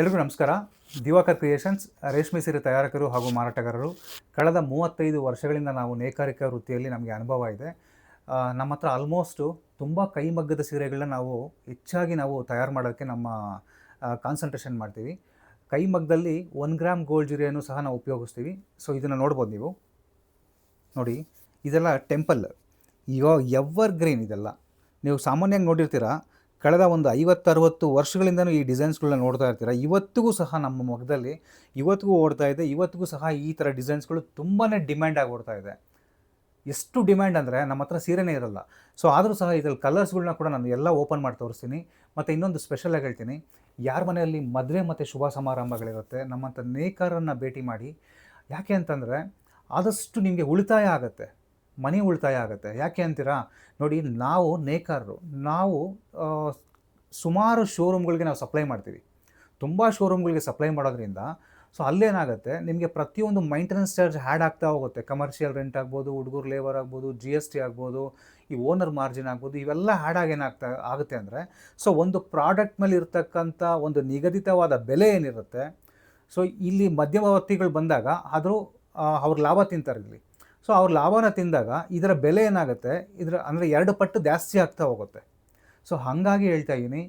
ಎಲ್ರಿಗೂ ನಮಸ್ಕಾರ. ದಿವಾಕರ್ ಕ್ರಿಯೇಷನ್ಸ್ ರೇಷ್ಮೆ ಸೀರೆ ತಯಾರಕರು ಹಾಗೂ ಮಾರಾಟಗಾರರು. ಕಳೆದ 35 ವರ್ಷಗಳಿಂದ ನಾವು ನೇಕಾರಿಕಾ ವೃತ್ತಿಯಲ್ಲಿ ನಮಗೆ ಅನುಭವ ಇದೆ. ನಮ್ಮ ಹತ್ರ ಆಲ್ಮೋಸ್ಟು ತುಂಬ ಕೈಮಗ್ಗದ ಸೀರೆಗಳನ್ನ ನಾವು ಹೆಚ್ಚಾಗಿ ತಯಾರು ಮಾಡೋಕ್ಕೆ ನಮ್ಮ ಕಾನ್ಸಂಟ್ರೇಷನ್ ಮಾಡ್ತೀವಿ. ಕೈಮಗ್ಗದಲ್ಲಿ 1 ಗ್ರಾಮ್ ಗೋಲ್ಡ್ ಜರಿಯನ್ನು ಸಹ ನಾವು ಉಪಯೋಗಿಸ್ತೀವಿ. ಸೊ ಇದನ್ನು ನೋಡ್ಬೋದು ನೀವು. ನೋಡಿ, ಇದೆಲ್ಲ ಟೆಂಪಲ್, ಎವರ್ ಗ್ರೀನ್. ಇದೆಲ್ಲ ನೀವು ಸಾಮಾನ್ಯವಾಗಿ ನೋಡಿರ್ತೀರ. ಕಳೆದ ಒಂದು 50-60 ವರ್ಷಗಳಿಂದನೂ ಈ ಡಿಸೈನ್ಸ್ಗಳನ್ನ ನೋಡ್ತಾ ಇರ್ತೀರ. ಇವತ್ತಿಗೂ ಸಹ ನಮ್ಮ ಮೊಗದಲ್ಲಿ ಇವತ್ತಿಗೂ ಓಡ್ತಾ ಇದೆ. ಇವತ್ತಿಗೂ ಸಹ ಈ ಥರ ಡಿಸೈನ್ಸ್ಗಳು ತುಂಬಾ ಡಿಮ್ಯಾಂಡ್ ಆಗಿ ಓಡ್ತಾ ಇದೆ. ಎಷ್ಟು ಡಿಮ್ಯಾಂಡ್ ಅಂದರೆ ನಮ್ಮ ಹತ್ರ ಸೀರೆನೇ ಇರಲ್ಲ. ಸೊ ಆದರೂ ಸಹ ಇದರಲ್ಲಿ ಕಲರ್ಸ್ಗಳನ್ನ ಕೂಡ ನಾನು ಎಲ್ಲ ಓಪನ್ ಮಾಡಿ ತೋರಿಸ್ತೀನಿ. ಮತ್ತು ಇನ್ನೊಂದು ಸ್ಪೆಷಲಾಗಿ ಹೇಳ್ತೀನಿ, ಯಾರ ಮನೆಯಲ್ಲಿ ಮದುವೆ ಮತ್ತು ಶುಭ ಸಮಾರಂಭಗಳಿರುತ್ತೆ, ನಮ್ಮಂಥ ನೇಕಾರರನ್ನು ಭೇಟಿ ಮಾಡಿ. ಯಾಕೆ ಅಂತಂದರೆ ಆದಷ್ಟು ನಿಮಗೆ ಉಳಿತಾಯ ಆಗುತ್ತೆ, ಮನೆ ಉಳಿತಾಯ ಆಗುತ್ತೆ. ಯಾಕೆ ಅಂತೀರಾ? ನೋಡಿ, ನಾವು ನೇಕಾರರು, ನಾವು ಸುಮಾರು ಶೋರೂಮ್ಗಳಿಗೆ ನಾವು ಸಪ್ಲೈ ಮಾಡ್ತೀವಿ. ತುಂಬ ಶೋರೂಮ್ಗಳಿಗೆ ಸಪ್ಲೈ ಮಾಡೋದ್ರಿಂದ ಸೊ ಅಲ್ಲೇನಾಗುತ್ತೆ, ನಿಮಗೆ ಪ್ರತಿಯೊಂದು ಮೈಂಟೆನೆನ್ಸ್ ಚಾರ್ಜ್ ಆ್ಯಡ್ ಆಗ್ತಾ ಹೋಗುತ್ತೆ. ಕಮರ್ಷಿಯಲ್ ರೆಂಟ್ ಆಗ್ಬೋದು, ಹುಡುಗರು ಲೇಬರ್ ಆಗ್ಬೋದು, GST ಆಗ್ಬೋದು, ಈ ಓನರ್ ಮಾರ್ಜಿನ್ ಆಗ್ಬೋದು, ಇವೆಲ್ಲ ಆ್ಯಡ್ ಆಗಿ ಆಗುತ್ತೆ ಅಂದರೆ, ಸೊ ಒಂದು ಪ್ರಾಡಕ್ಟ್ ಮೇಲೆ ಇರ್ತಕ್ಕಂಥ ಒಂದು ನಿಗದಿತವಾದ ಬೆಲೆ ಏನಿರುತ್ತೆ, ಸೊ ಇಲ್ಲಿ ಮಧ್ಯವರ್ತಿಗಳು ಬಂದಾಗ ಅವ್ರ ಲಾಭ ತಿಂತಾರೆ ಇಲ್ಲಿ. ಸೊ ಅವ್ರ ಲಾಭನ ತಿಂದಾಗ ಇದರ ಬೆಲೆ ಏನಾಗುತ್ತೆ, ಅಂದರೆ 2 ಪಟ್ಟು ಜಾಸ್ತಿ ಆಗ್ತಾ ಹೋಗುತ್ತೆ. ಸೊ ಹಾಗಾಗಿ ಹೇಳ್ತಾ ಇದ್ದೀನಿ,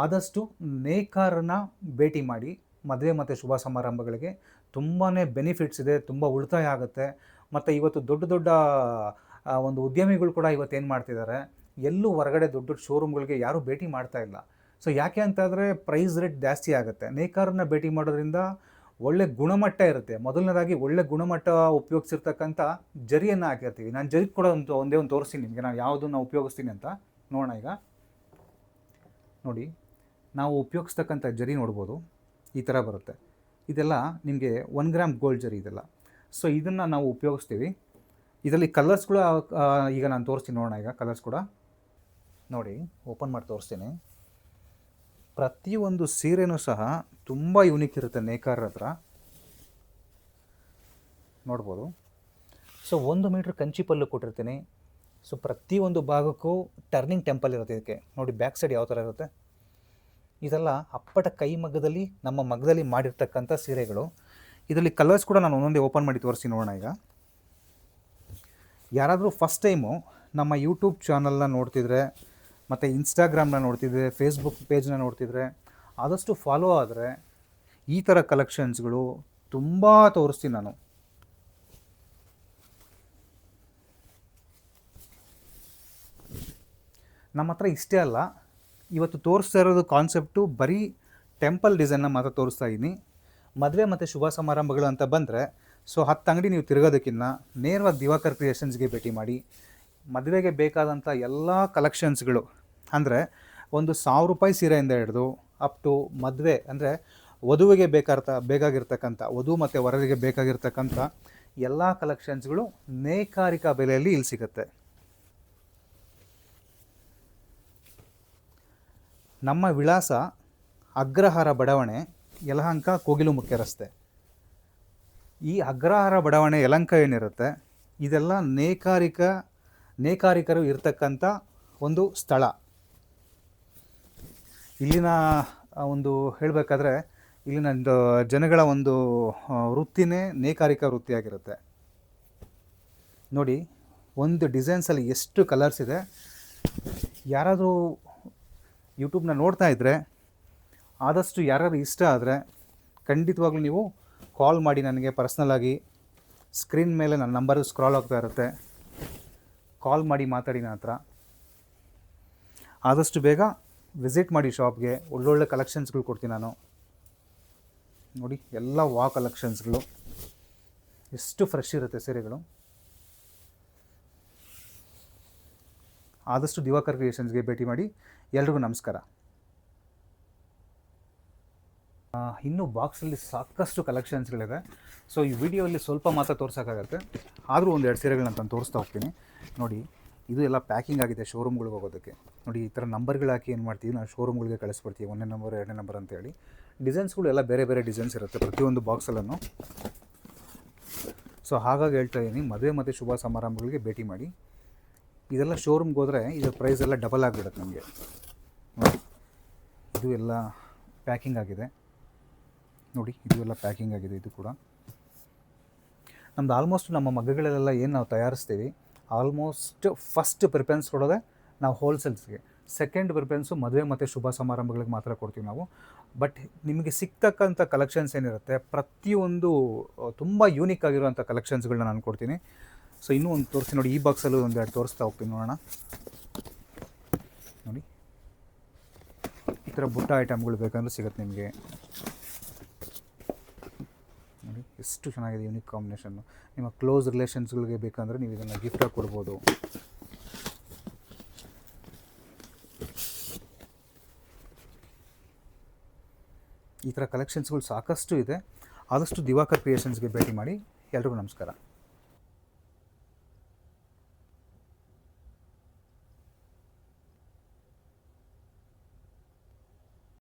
ಆದಷ್ಟು ನೇಕಾರನ್ನ ಭೇಟಿ ಮಾಡಿ. ಮದುವೆ ಮತ್ತು ಶುಭ ಸಮಾರಂಭಗಳಿಗೆ ತುಂಬಾ ಬೆನಿಫಿಟ್ಸ್ ಇದೆ, ತುಂಬ ಉಳಿತಾಯ ಆಗುತ್ತೆ. ಮತ್ತು ಇವತ್ತು ದೊಡ್ಡ ದೊಡ್ಡ ಒಂದು ಉದ್ಯಮಿಗಳು ಕೂಡ ಇವತ್ತೇನು ಮಾಡ್ತಿದ್ದಾರೆ, ಎಲ್ಲೂ ಹೊರಗಡೆ ದೊಡ್ಡ ದೊಡ್ಡ ಶೋರೂಮ್ಗಳಿಗೆ ಯಾರೂ ಭೇಟಿ ಮಾಡ್ತಾ ಇಲ್ಲ. ಸೊ ಯಾಕೆ ಅಂತಂದರೆ ಪ್ರೈಸ್ ರೇಟ್ ಜಾಸ್ತಿ ಆಗುತ್ತೆ. ನೇಕಾರನ್ನ ಭೇಟಿ ಮಾಡೋದ್ರಿಂದ ಒಳ್ಳೆ ಗುಣಮಟ್ಟ ಇರುತ್ತೆ. ಮೊದಲನೇದಾಗಿ ಒಳ್ಳೆ ಗುಣಮಟ್ಟ ಉಪಯೋಗಿಸಿರ್ತಕ್ಕಂಥ ಜರಿಯನ್ನು ಹಾಕಿರ್ತೀವಿ. ನಾನು ಜರಿ ಕೂಡ ಒಂದೇ ಒಂದು ತೋರಿಸ್ತೀನಿ ನಿಮಗೆ, ನಾನು ಯಾವುದನ್ನು ಉಪಯೋಗಿಸ್ತೀನಿ ಅಂತ ನೋಡೋಣ. ಈಗ ನೋಡಿ, ನಾವು ಉಪಯೋಗಿಸ್ತಕ್ಕಂಥ ಜರಿ ನೋಡ್ಬೋದು, ಈ ಥರ ಬರುತ್ತೆ. ಇದೆಲ್ಲ ನಿಮಗೆ 1 ಗ್ರಾಮ್ ಗೋಲ್ಡ್ ಜರಿ ಇದೆಲ್ಲ. ಸೊ ಇದನ್ನು ನಾವು ಉಪಯೋಗಿಸ್ತೀವಿ. ಇದರಲ್ಲಿ ಕಲರ್ಸ್ ಕೂಡ ಈಗ ನಾನು ತೋರಿಸ್ತೀನಿ, ನೋಡೋಣ. ಈಗ ಕಲರ್ಸ್ ಕೂಡ ನೋಡಿ, ಓಪನ್ ಮಾಡಿ ತೋರಿಸ್ತೀನಿ. ಪ್ರತಿಯೊಂದು ಸೀರೆನೂ ಸಹ ತುಂಬ ಯೂನಿಕ್ ಇರುತ್ತೆ ನೇಕಾರರ ಹತ್ರ, ನೋಡ್ಬೋದು. ಸೊ 1 ಮೀಟ್ರ್ ಕಂಚಿ ಪಲ್ಲು ಕೊಟ್ಟಿರ್ತೀನಿ. ಸೊ ಪ್ರತಿಯೊಂದು ಭಾಗಕ್ಕೂ ಟರ್ನಿಂಗ್ ಟೆಂಪಲ್ ಇರುತ್ತೆ ಇದಕ್ಕೆ. ನೋಡಿ ಬ್ಯಾಕ್ ಸೈಡ್ ಯಾವ ಥರ ಇರುತ್ತೆ. ಇದೆಲ್ಲ ಅಪ್ಪಟ ಕೈಮಗ್ಗದಲ್ಲಿ, ನಮ್ಮ ಮಗ್ಗದಲ್ಲಿ ಮಾಡಿರ್ತಕ್ಕಂಥ ಸೀರೆಗಳು. ಇದರಲ್ಲಿ ಕಲರ್ಸ್ ಕೂಡ ನಾನು ಒಂದೊಂದೇ ಓಪನ್ ಮಾಡಿ ತೋರಿಸಿ ನೋಡೋಣ. ಈಗ ಯಾರಾದರೂ ಫಸ್ಟ್ ಟೈಮು ನಮ್ಮ ಯೂಟ್ಯೂಬ್ ಚಾನಲ್ನ ನೋಡ್ತಿದ್ರೆ, ಮತ್ತು ಇನ್ಸ್ಟಾಗ್ರಾಮ್ನ ನೋಡ್ತಿದ್ರೆ, ಫೇಸ್ಬುಕ್ ಪೇಜ್ನ ನೋಡ್ತಿದ್ರೆ, ಆದಷ್ಟು ಫಾಲೋ ಆದರೆ ಈ ಥರ ಕಲೆಕ್ಷನ್ಸ್ಗಳು ತುಂಬ ತೋರಿಸ್ತೀನಿ ನಾನು. ನಮ್ಮ ಹತ್ರ ಇಷ್ಟೇ ಅಲ್ಲ, ಇವತ್ತು ತೋರಿಸ್ತಾ ಇರೋದು ಕಾನ್ಸೆಪ್ಟು ಬರೀ ಟೆಂಪಲ್ ಡಿಸೈನ್ನ ಮಾತ್ರ ತೋರಿಸ್ತಾ ಇದ್ದೀನಿ. ಮದುವೆ ಮತ್ತು ಶುಭ ಸಮಾರಂಭಗಳು ಅಂತ ಬಂದರೆ, ಸೊ 10 ಅಂಗಡಿ ನೀವು ತಿರುಗೋದಕ್ಕಿಂತ ನೇರವಾಗಿ ದಿವಾಕರ್ ಕ್ರಿಯೇಷನ್ಸ್ಗೆ ಭೇಟಿ ಮಾಡಿ. ಮದುವೆಗೆ ಬೇಕಾದಂಥ ಎಲ್ಲ ಕಲೆಕ್ಷನ್ಸ್ಗಳು, ಅಂದರೆ ಒಂದು 1000 ರೂಪಾಯಿ ಸೀರೆಯಿಂದ ಹಿಡಿದು ಅಪ್ ಟು ಮದುವೆ, ಅಂದರೆ ವಧುವಿಗೆ ಬೇಕಾಗಿರ್ತಕ್ಕಂಥ, ವಧು ಮತ್ತು ವರರಿಗೆ ಬೇಕಾಗಿರ್ತಕ್ಕಂಥ ಎಲ್ಲ ಕಲೆಕ್ಷನ್ಸ್ಗಳು ನೇಕಾರಿಕಾ ಬೆಲೆಯಲ್ಲಿ ಇಲ್ಲಿ ಸಿಗುತ್ತೆ. ನಮ್ಮ ವಿಳಾಸ ಅಗ್ರಹಾರ ಬಡಾವಣೆ, ಯಲಹಂಕ ಕೋಗಿಲು ಮುಖ್ಯ ರಸ್ತೆ. ಈ ಅಗ್ರಹಾರ ಬಡಾವಣೆ ಯಲಹಂಕ ಏನಿರುತ್ತೆ, ಇದೆಲ್ಲ ನೇಕಾರಿಕರು ಇರ್ತಕ್ಕಂಥ ಒಂದು ಸ್ಥಳ. ಇಲ್ಲಿನ ಒಂದು ಹೇಳಬೇಕಾದ್ರೆ, ಇಲ್ಲಿನ ಜನಗಳ ಒಂದು ವೃತ್ತಿನೇ ನೇಕಾರಿಕಾ ವೃತ್ತಿಯಾಗಿರುತ್ತೆ. ನೋಡಿ, ಒಂದು ಡಿಸೈನ್ಸಲ್ಲಿ ಎಷ್ಟು ಕಲರ್ಸ್ ಇದೆ. ಯಾರಾದರೂ ಯೂಟ್ಯೂಬ್ನ ನೋಡ್ತಾ ಇದ್ದರೆ, ಆದಷ್ಟು ಯಾರಾದ್ರು ಇಷ್ಟ ಆದರೆ ಖಂಡಿತವಾಗ್ಲೂ ನೀವು ಕಾಲ್ ಮಾಡಿ ನನಗೆ ಪರ್ಸ್ನಲಾಗಿ. ಸ್ಕ್ರೀನ್ ಮೇಲೆ ನನ್ನ ನಂಬರ್ ಸ್ಕ್ರಾಲ್ ಆಗ್ತಾ ಇರುತ್ತೆ, ಕಾಲ್ ಮಾಡಿ ಮಾತಾಡಿ ನನ್ನ ಹತ್ರ. ಆದಷ್ಟು ಬೇಗ ವಿಸಿಟ್ ಮಾಡಿ ಶಾಪ್ಗೆ. ಒಳ್ಳೊಳ್ಳೆ ಕಲೆಕ್ಷನ್ಸ್ಗಳು ಕೊಡ್ತೀನಿ ನಾನು. ನೋಡಿ, ಎಲ್ಲ ಕಲೆಕ್ಷನ್ಸ್ಗಳು ಎಷ್ಟು ಫ್ರೆಶ್ ಇರುತ್ತೆ ಸೀರೆಗಳು. ಆದಷ್ಟು ದಿವಾಕರ್ ಕ್ರಿಯೇಷನ್ಸ್ಗೆ ಭೇಟಿ ಮಾಡಿ. ಎಲ್ರಿಗೂ ನಮಸ್ಕಾರ. ಇನ್ನೂ ಬಾಕ್ಸಲ್ಲಿ ಸಾಕಷ್ಟು ಕಲೆಕ್ಷನ್ಸ್ಗಳಿದೆ. ಸೊ ಈ ವಿಡಿಯೋಲ್ಲಿ ಸ್ವಲ್ಪ ಮಾತ್ರ ತೋರ್ಸೋಕ್ಕಾಗತ್ತೆ, ಆದರೂ 1-2 ಸೀರೆಗಳನ್ನ ನಾನು ತೋರಿಸ್ತಾ ಹೋಗ್ತೀನಿ. ನೋಡಿ, ಇದು ಎಲ್ಲ ಪ್ಯಾಕಿಂಗ್ ಆಗಿದೆ ಶೋರೂಮ್ಗಳಿಗೆ ಹೋಗೋದಕ್ಕೆ. ನೋಡಿ, ಈ ಥರ ನಂಬರ್ಗಳು ಹಾಕಿ ಏನು ಮಾಡ್ತೀವಿ, ನಾವು ಶೋರೂಮ್ಗಳಿಗೆ ಕಳಿಸ್ಬಿಡ್ತೀವಿ. 1ನೇ ನಂಬರ್ 2ನೇ ನಂಬರ್ ಅಂತೇಳಿ. ಡಿಸೈನ್ಸ್ಗಳು ಎಲ್ಲ ಬೇರೆ ಬೇರೆ ಡಿಸೈನ್ಸ್ ಇರುತ್ತೆ ಪ್ರತಿಯೊಂದು ಬಾಕ್ಸಲ್ಲೂ. ಸೊ ಹಾಗಾಗಿ ಹೇಳ್ತಾ ಇದ್ದೀನಿ, ಮದುವೆ ಮತ್ತು ಶುಭ ಸಮಾರಂಭಗಳಿಗೆ ಭೇಟಿ ಮಾಡಿ. ಇದೆಲ್ಲ ಶೋರೂಮ್ಗೆ ಹೋದರೆ ಇದರ ಪ್ರೈಸ್ ಎಲ್ಲ ಡಬಲ್ ಆಗಿಬಿಡುತ್ತೆ ನಮಗೆ. ನೋಡಿ, ಇದು ಎಲ್ಲ ಪ್ಯಾಕಿಂಗ್ ಆಗಿದೆ. ನೋಡಿ ಇದು ಎಲ್ಲ ಪ್ಯಾಕಿಂಗ್ ಆಗಿದೆ. ಇದು ಕೂಡ ನಮ್ದು ಆಲ್ಮೋಸ್ಟ್ ನಮ್ಮ ಮಗ್ಗಗಳಲ್ಲೆಲ್ಲ ಏನು ನಾವು ತಯಾರಿಸ್ತೀವಿ ಆಲ್ಮೋಸ್ಟ್ ಫಸ್ಟ್ ಪ್ರಿಫರೆನ್ಸ್ ಕೊಡೋದೇ ನಾವು ಹೋಲ್ಸೇಲ್ಸ್ಗೆ, ಸೆಕೆಂಡ್ ಪ್ರಿಫರೆನ್ಸು ಮದುವೆ ಮತ್ತು ಶುಭ ಸಮಾರಂಭಗಳಿಗೆ ಮಾತ್ರ ಕೊಡ್ತೀವಿ ನಾವು. ಬಟ್ ನಿಮಗೆ ಸಿಗ್ತಕ್ಕಂಥ ಕಲೆಕ್ಷನ್ಸ್ ಏನಿರುತ್ತೆ ಪ್ರತಿಯೊಂದು ತುಂಬ ಯೂನಿಕ್ ಆಗಿರುವಂಥ ಕಲೆಕ್ಷನ್ಸ್ಗಳನ್ನ ನಾನು ಕೊಡ್ತೀನಿ. ಸೊ ಇನ್ನೂ ಒಂದು ತೋರಿಸಿ ನೋಡಿ, ಈ ಬಾಕ್ಸಲ್ಲೂ ಒಂದೆರಡು ತೋರಿಸ್ತಾ ಹೋಗ್ತೀನಿ, ನೋಡೋಣ. ನೋಡಿ ಈ ಥರ ಬುಟ್ಟ ಐಟಮ್ಗಳು ಬೇಕಂದ್ರೆ ಸಿಗುತ್ತೆ ನಿಮಗೆ. ನೋಡಿ ಎಷ್ಟು ಚೆನ್ನಾಗಿದೆ ಯೂನಿಕ್ ಕಾಂಬಿನೇಷನ್ನು. ನಿಮ್ಮ ಕ್ಲೋಸ್ ರಿಲೇಷನ್ಸ್ಗಳಿಗೆ ಬೇಕಂದರೆ ನೀವು ಇದನ್ನು ಗಿಫ್ಟಾಗಿ ಕೊಡ್ಬೋದು. ಈ ಥರ ಕಲೆಕ್ಷನ್ಸ್ಗಳು ಸಾಕಷ್ಟು ಇದೆ. ಆದಷ್ಟು ದಿವಾಕರ್ ಕ್ರಿಯೇಷನ್ಸ್ಗೆ ಭೇಟಿ ಮಾಡಿ. ಎಲ್ರಿಗೂ ನಮಸ್ಕಾರ.